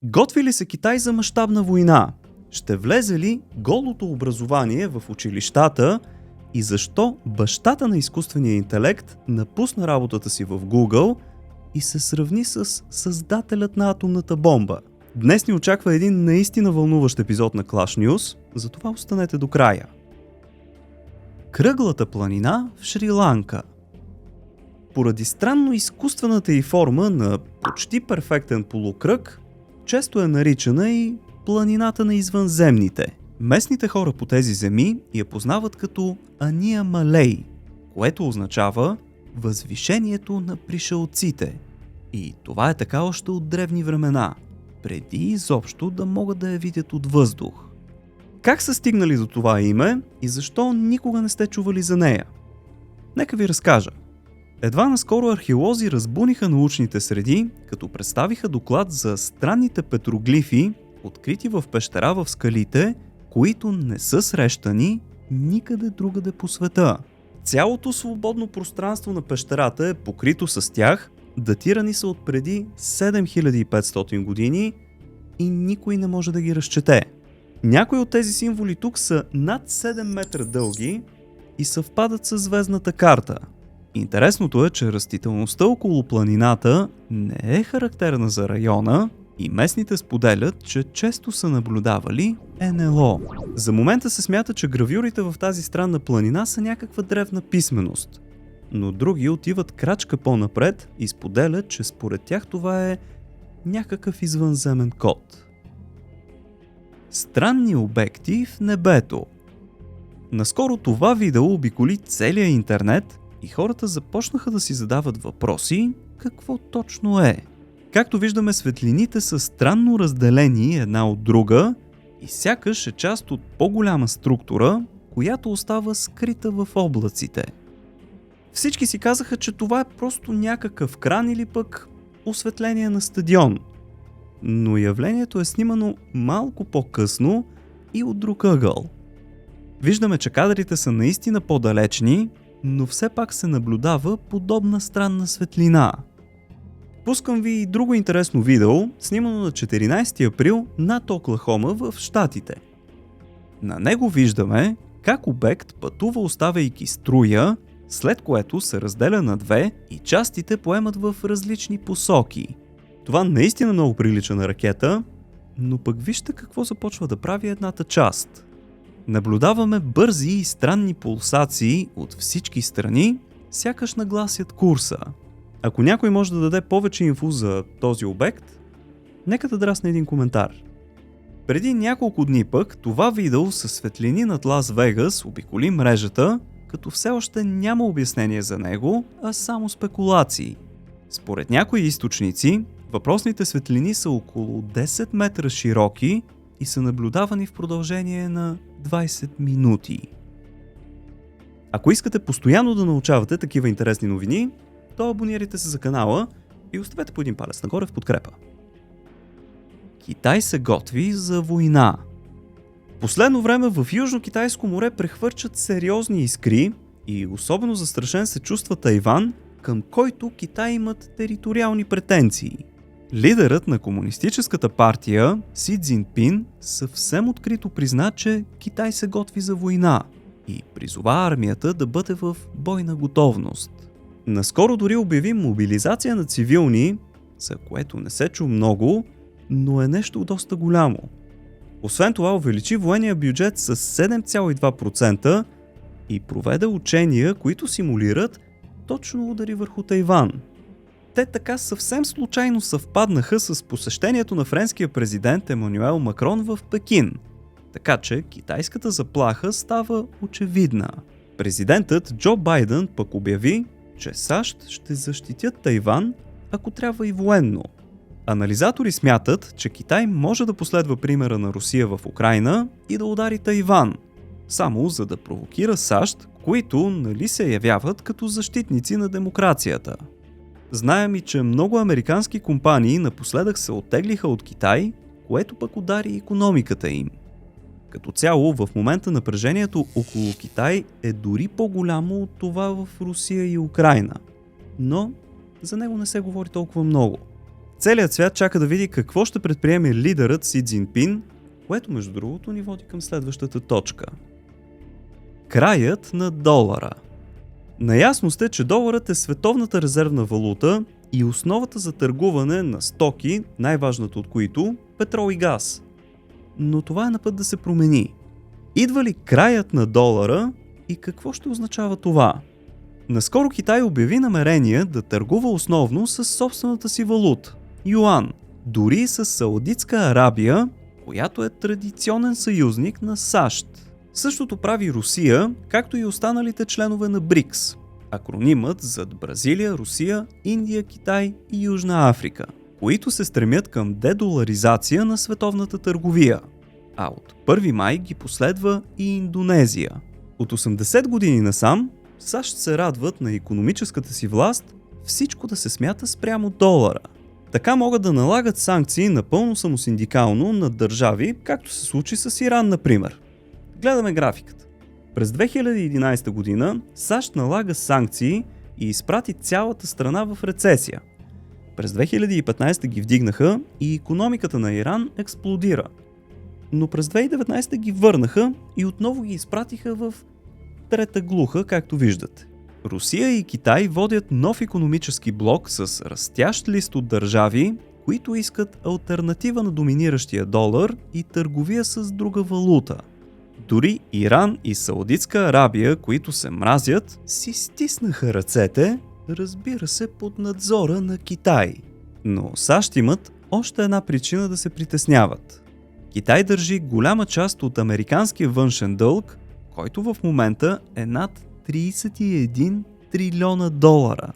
Готви ли се Китай за мащабна война? Ще влезе ли голото образование в училищата и защо бащата на изкуствения интелект напусна работата си в Google и се сравни с създателят на атомната бомба? Днес ни очаква един наистина вълнуващ епизод на Clash News, затова останете до края. Кръглата планина в Шри-Ланка. Поради странно изкуствената й форма на почти перфектен полукръг, често е наричана и планината на извънземните. Местните хора по тези земи я познават като Ания Малей, което означава възвишението на пришълците. И това е така още от древни времена, преди изобщо да могат да я видят от въздух. Как са стигнали до това име и защо никога не сте чували за нея? Нека ви разкажа. Едва наскоро археолози разбуниха научните среди, като представиха доклад за странните петроглифи, открити в пещера в скалите, които не са срещани никъде другаде по света. Цялото свободно пространство на пещерата е покрито с тях, датирани са от преди 7500 години и никой не може да ги разчете. Някои от тези символи тук са над 7 метра дълги и съвпадат с звездната карта. Интересното е, че растителността около планината не е характерна за района и местните споделят, че често са наблюдавали НЛО. За момента се смята, че гравюрите в тази странна планина са някаква древна писменост, но други отиват крачка по-напред и споделят, че според тях това е някакъв извънземен код. Странни обекти в небето. Наскоро това видео обиколи целия интернет и хората започнаха да си задават въпроси какво точно е. Както виждаме, светлините са странно разделени една от друга и сякаш е част от по-голяма структура, която остава скрита в облаците. Всички си казаха, че това е просто някакъв кран или пък осветление на стадион. Но явлението е снимано малко по-късно и от друг ъгъл. Виждаме, че кадрите са наистина по-далечни, но все пак се наблюдава подобна странна светлина. Пускам ви и друго интересно видео, снимано на 14 април над Оклахома в Щатите. На него виждаме как обект пътува оставяйки струя, след което се разделя на две и частите поемат в различни посоки. Това наистина много прилича на ракета, но пък вижте какво започва да прави едната част. Наблюдаваме бързи и странни пулсации от всички страни, сякаш нагласят курса. Ако някой може да даде повече инфо за този обект, нека да драсне един коментар. Преди няколко дни пък това видео със светлини над Лас Вегас обиколи мрежата, като все още няма обяснение за него, а само спекулации. Според някои източници, въпросните светлини са около 10 метра широки и са наблюдавани в продължение на 20 минути. Ако искате постоянно да научавате такива интересни новини, то абонирайте се за канала и оставете по един палец нагоре в подкрепа. Китай се готви за война. Последно време в Южно-Китайско море прехвърчат сериозни искри и особено застрашен се чувства Тайван, към който Китай имат териториални претенции. Лидерът на комунистическата партия Си Цзинпин съвсем открито призна, че Китай се готви за война и призова армията да бъде в бойна готовност. Наскоро дори обяви мобилизация на цивилни, за което не се чу много, но е нещо доста голямо. Освен това увеличи военния бюджет с 7,2% и проведе учения, които симулират точно удари върху Тайван. Те така съвсем случайно съвпаднаха с посещението на френския президент Емануел Макрон в Пекин. Така че китайската заплаха става очевидна. Президентът Джо Байден пък обяви, че САЩ ще защитят Тайван, ако трябва и военно. Анализатори смятат, че Китай може да последва примера на Русия в Украйна и да удари Тайван, само за да провокира САЩ, които нали се явяват като защитници на демокрацията. Знаем и, че много американски компании напоследък се оттеглиха от Китай, което пък удари икономиката им. Като цяло, в момента напрежението около Китай е дори по-голямо от това в Русия и Украйна, но за него не се говори толкова много. Целият свят чака да види какво ще предприеме лидерът Си Цзинпин, което между другото ни води към следващата точка. Краят на долара. Наясно сте, че доларът е световната резервна валута и основата за търгуване на стоки, най-важната от които – петрол и газ. Но това е на път да се промени. Идва ли краят на долара и какво ще означава това? Наскоро Китай обяви намерение да търгува основно с собствената си валута – юан, дори с Саудитска Арабия, която е традиционен съюзник на САЩ. Същото прави Русия, както и останалите членове на БРИКС, акронимът зад Бразилия, Русия, Индия, Китай и Южна Африка, които се стремят към дедоларизация на световната търговия. А от 1 май ги последва и Индонезия. От 80 години насам САЩ се радват на икономическата си власт всичко да се смята спрямо долара. Така могат да налагат санкции напълно самосиндикално на държави, както се случи с Иран, например. Гледаме графиката. През 2011 година САЩ налага санкции и изпрати цялата страна в рецесия. През 2015 ги вдигнаха и икономиката на Иран експлодира. Но през 2019 ги върнаха и отново ги изпратиха в трета глуха, както виждате. Русия и Китай водят нов икономически блок с растящ лист от държави, които искат алтернатива на доминиращия долар и търговия с друга валута. Дори Иран и Саудитска Арабия, които се мразят, си стиснаха ръцете, разбира се, под надзора на Китай. Но САЩ имат още една причина да се притесняват. Китай държи голяма част от американския външен дълг, който в момента е над 31 трилиона долара.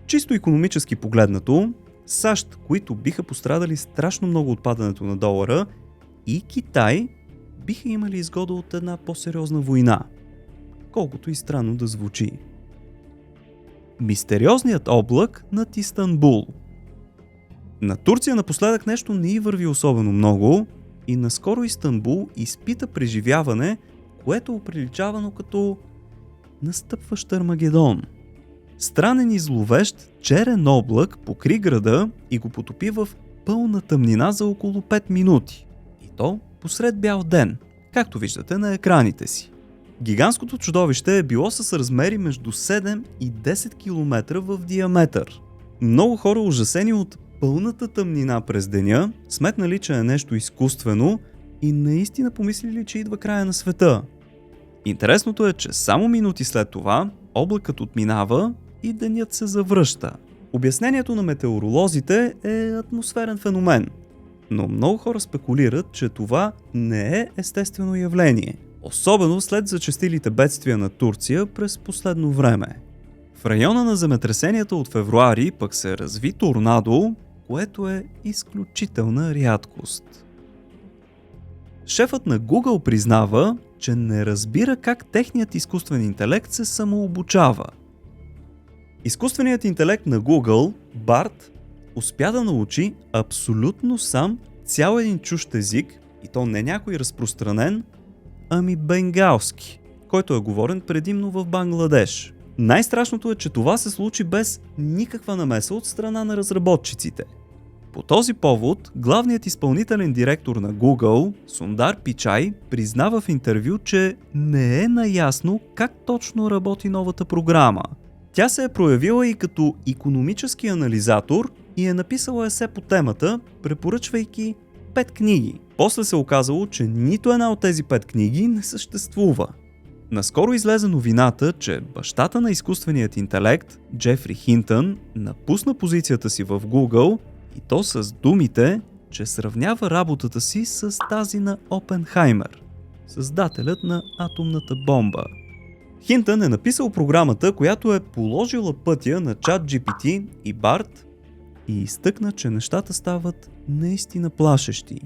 Чисто икономически погледнато, САЩ, които биха пострадали страшно много от падането на долара, и Китай биха имали изгода от една по-сериозна война. Колкото и странно да звучи. Мистериозният облак над Истанбул. На Турция напоследък нещо не й върви особено много и наскоро Истанбул изпита преживяване, което е оприличавано като настъпващ Армагедон. Странен и зловещ черен облак покри града и го потопи в пълна тъмнина за около 5 минути. И то посред бял ден, както виждате на екраните си. Гигантското чудовище е било с размери между 7 и 10 км в диаметър. Много хора, ужасени от пълната тъмнина през деня, сметнали, че е нещо изкуствено и наистина помислили, че идва края на света. Интересното е, че само минути след това облакът отминава и денят се завръща. Обяснението на метеоролозите е атмосферен феномен, но много хора спекулират, че това не е естествено явление, особено след зачестилите бедствия на Турция през последно време. В района на земетресенията от февруари пък се разви торнадо, което е изключителна рядкост. Шефът на Google признава, че не разбира как техният изкуствен интелект се самообучава. Изкуственият интелект на Google, Bard, успя да научи абсолютно сам цял един чужд език, и то не някой разпространен, ами бенгалски, който е говорен предимно в Бангладеш. Най-страшното е, че това се случи без никаква намеса от страна на разработчиците. По този повод, главният изпълнителен директор на Google, Сундар Пичай, признава в интервю, че не е наясно как точно работи новата програма. Тя се е проявила и като икономически анализатор и е написала есе по темата, препоръчвайки 5 книги. После се оказало, че нито една от тези 5 книги не съществува. Наскоро излезе новината, че бащата на изкуственият интелект, Джефри Хинтън, напусна позицията си в Google, и то с думите, че сравнява работата си с тази на Опенхаймер, създателят на атомната бомба. Хинтън е написал програмата, която е положила пътя на ChatGPT и Bard и изтъкна, че нещата стават наистина плашещи.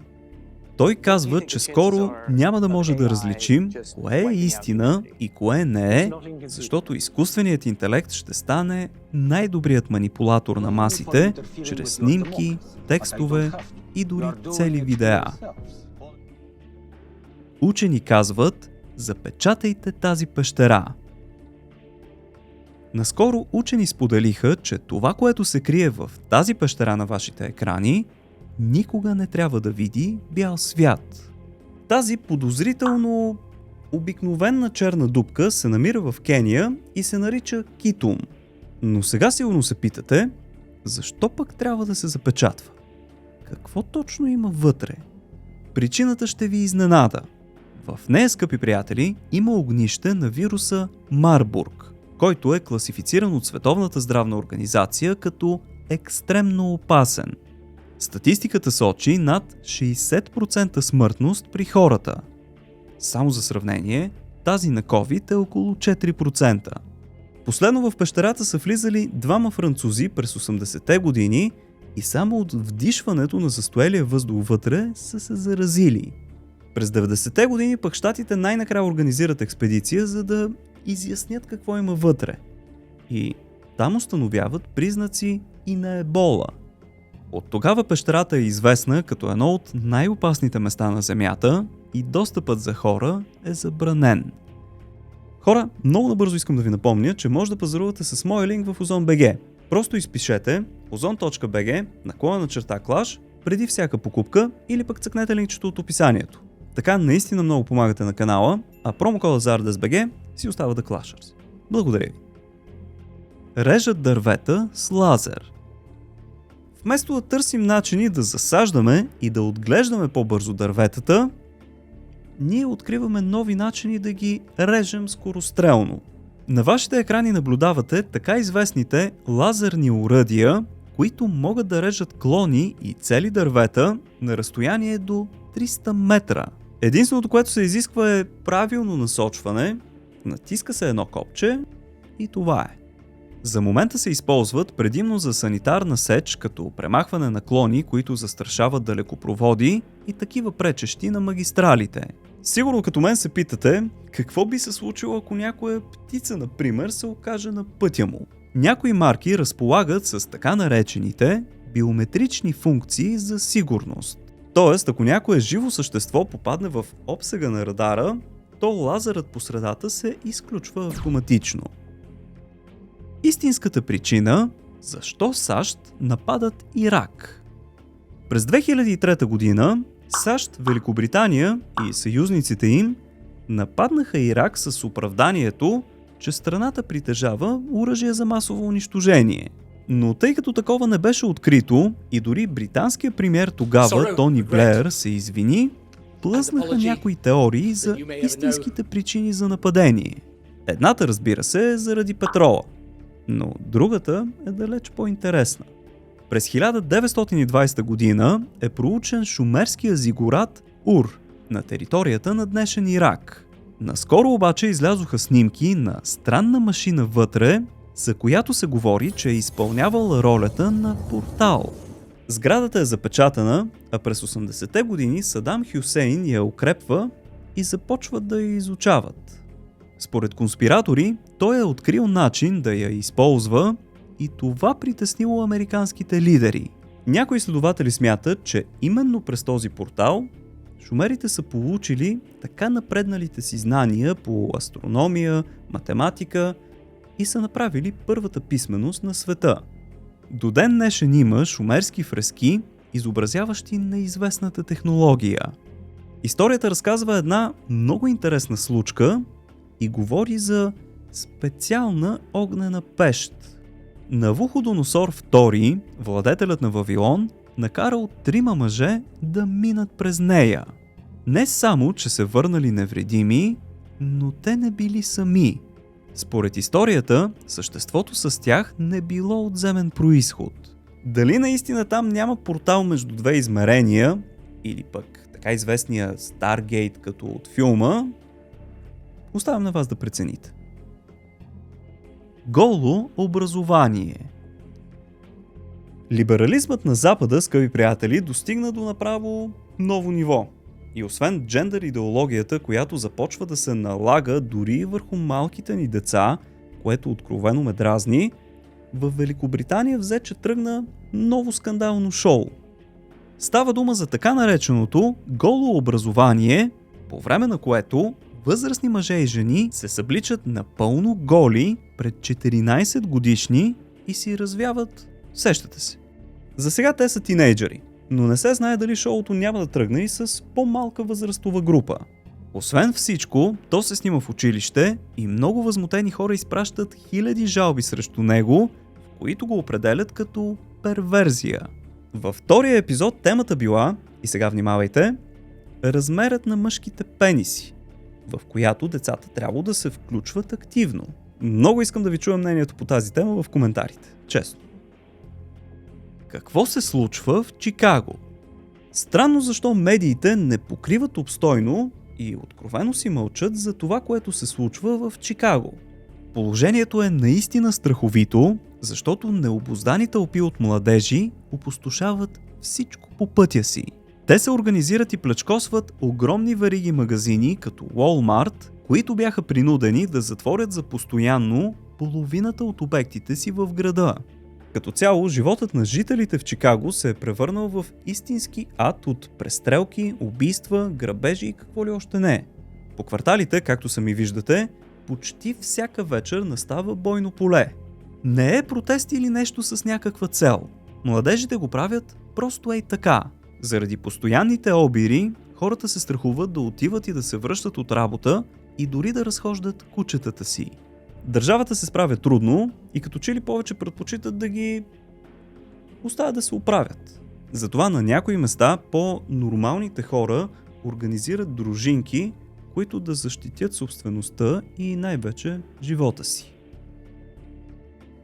Той казва, че скоро няма да може да различим кое е истина и кое не е, защото изкуственият интелект ще стане най-добрият манипулатор на масите чрез снимки, текстове и дори цели видеа. Учени казват, запечатайте тази пещера. Наскоро учени споделиха, че това, което се крие в тази пещера на вашите екрани, никога не трябва да види бял свят. Тази подозрително обикновена черна дупка се намира в Кения и се нарича Китум. Но сега сигурно се питате, защо пък трябва да се запечатва? Какво точно има вътре? Причината ще ви изненада. В нея, скъпи приятели, има огнище на вируса Марбург, който е класифициран от Световната здравна организация като екстремно опасен. Статистиката сочи над 60% смъртност при хората. Само за сравнение, тази на COVID е около 4%. Последно в пещерата са влизали двама французи през 80-те години и само от вдишването на застоелия въздух вътре са се заразили. През 90-те години пък щатите най-накрая организират експедиция, за да изяснят какво има вътре. И там установяват признаци и на ебола. От тогава пещерата е известна като едно от най-опасните места на Земята и достъпът за хора е забранен. Хора, много набързо искам да ви напомня, че може да пазарувате с моя линк в Ozon.bg. Просто изпишете ozon.bg/clash преди всяка покупка или пък цъкнете линкчето от описанието. Така наистина много помагате на канала, а промокода за ArdesBG си остава The Clashers. Благодаря ви. Режат дървета с лазер. Вместо да търсим начини да засаждаме и да отглеждаме по-бързо дърветата, ние откриваме нови начини да ги режем скорострелно. На вашите екрани наблюдавате така известните лазерни оръдия, които могат да режат клони и цели дървета на разстояние до 300 метра. Единственото, което се изисква е правилно насочване, натиска се едно копче и това е. За момента се използват предимно за санитарна сеч, като премахване на клони, които застрашават далекопроводи и такива пречещи на магистралите. Сигурно като мен се питате, какво би се случило, ако някоя птица, например, се окаже на пътя му. Някои марки разполагат с така наречените биометрични функции за сигурност. Тоест, ако някое живо същество попадне в обсега на радара, то лазерът по средата се изключва автоматично. Истинската причина, защо САЩ нападат Ирак. През 2003 година САЩ, Великобритания и съюзниците им нападнаха Ирак с оправданието, че страната притежава оръжие за масово унищожение. Но тъй като такова не беше открито и дори британският премиер тогава, Тони Блеер, се извини, плъзнаха някои теории за истинските причини за нападение. Едната, разбира се, е заради петрола, но другата е далеч по-интересна. През 1920 година е проучен шумерския зигурат Ур на територията на днешен Ирак. Наскоро обаче излязоха снимки на странна машина вътре, за която се говори, че е изпълнявала ролята на портал. Сградата е запечатана, а през 80-те години Садам Хюсейн я укрепва и започват да я изучават. Според конспиратори, той е открил начин да я използва и това притеснило американските лидери. Някои изследователи смятат, че именно през този портал шумерите са получили така напредналите си знания по астрономия, математика и са направили първата писменост на света. До ден днешен има шумерски фрески, изобразяващи неизвестната технология. Историята разказва една много интересна случка и говори за специална огнена пещ. Навуходоносор II, владетелят на Вавилон, накарал 3 мъже да минат през нея. Не само, че се върнали невредими, но те не били сами. Според историята, съществото с тях не било от земен происход. Дали наистина там няма портал между две измерения, или пък така известния Старгейт като от филма, оставям на вас да прецените. Голо образование. Либерализмът на Запада, скъпи приятели, достигна до направо ново ниво. И освен джендър идеологията, която започва да се налага дори върху малките ни деца, което откровено ме дразни, в Великобритания взе, че тръгна ново скандално шоу. Става дума за така нареченото голо образование, по време на което възрастни мъже и жени се събличат напълно голи пред 14 годишни и си развяват, сещате се. За сега те са тинейджери, но не се знае дали шоуто няма да тръгне и с по-малка възрастова група. Освен всичко, то се снима в училище и много възмутени хора изпращат хиляди жалби срещу него, в които го определят като перверзия. Във втория епизод темата била, и сега внимавайте, размерът на мъжките пениси, в която децата трябва да се включват активно. Много искам да ви чуя мнението по тази тема в коментарите, честно. Какво се случва в Чикаго? Странно защо медиите не покриват обстойно и откровено си мълчат за това, което се случва в Чикаго. Положението е наистина страховито, защото необуздани тълпи от младежи опустошават всичко по пътя си. Те се организират и плячкосват огромни вериги магазини като Walmart, които бяха принудени да затворят за постоянно половината от обектите си в града. Като цяло, животът на жителите в Чикаго се е превърнал в истински ад от престрелки, убийства, грабежи и какво ли още не. По кварталите, както сами виждате, почти всяка вечер настава бойно поле. Не е протест или нещо с някаква цел. Младежите го правят просто ей така. Заради постоянните обири, хората се страхуват да отиват и да се връщат от работа и дори да разхождат кучетата си. Държавата се справя трудно и като че ли повече предпочитат да ги оставят да се оправят. Затова на някои места по-нормалните хора организират дружинки, които да защитят собствеността и най-вече живота си.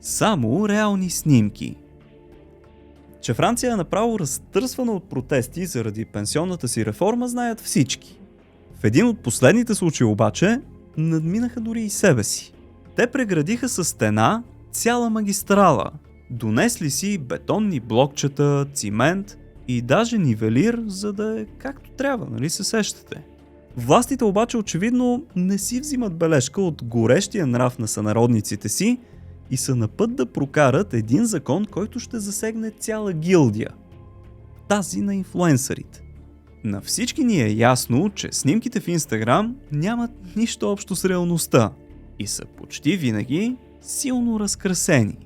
Само реални снимки. Че Франция е направо разтърсвана от протести заради пенсионната си реформа, знаят всички. В един от последните случаи обаче надминаха дори и себе си. Те преградиха със стена цяла магистрала, донесли си бетонни блокчета, цимент и даже нивелир, за да е както трябва, нали се сещате. Властите обаче очевидно не си взимат бележка от горещия нрав на сънародниците си и са на път да прокарат един закон, който ще засегне цяла гилдия. Тази на инфлуенсърите. На всички ни е ясно, че снимките в Инстаграм нямат нищо общо с реалността и са почти винаги силно разкрасени.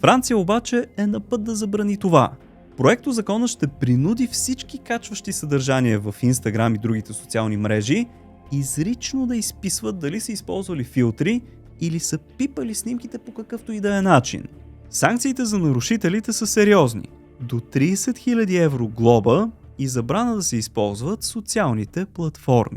Франция обаче е на път да забрани това. Проектозакона ще принуди всички качващи съдържание в Инстаграм и другите социални мрежи изрично да изписват дали са използвали филтри или са пипали снимките по какъвто и да е начин. Санкциите за нарушителите са сериозни. До 30 000 евро глоба и забрана да се използват социалните платформи.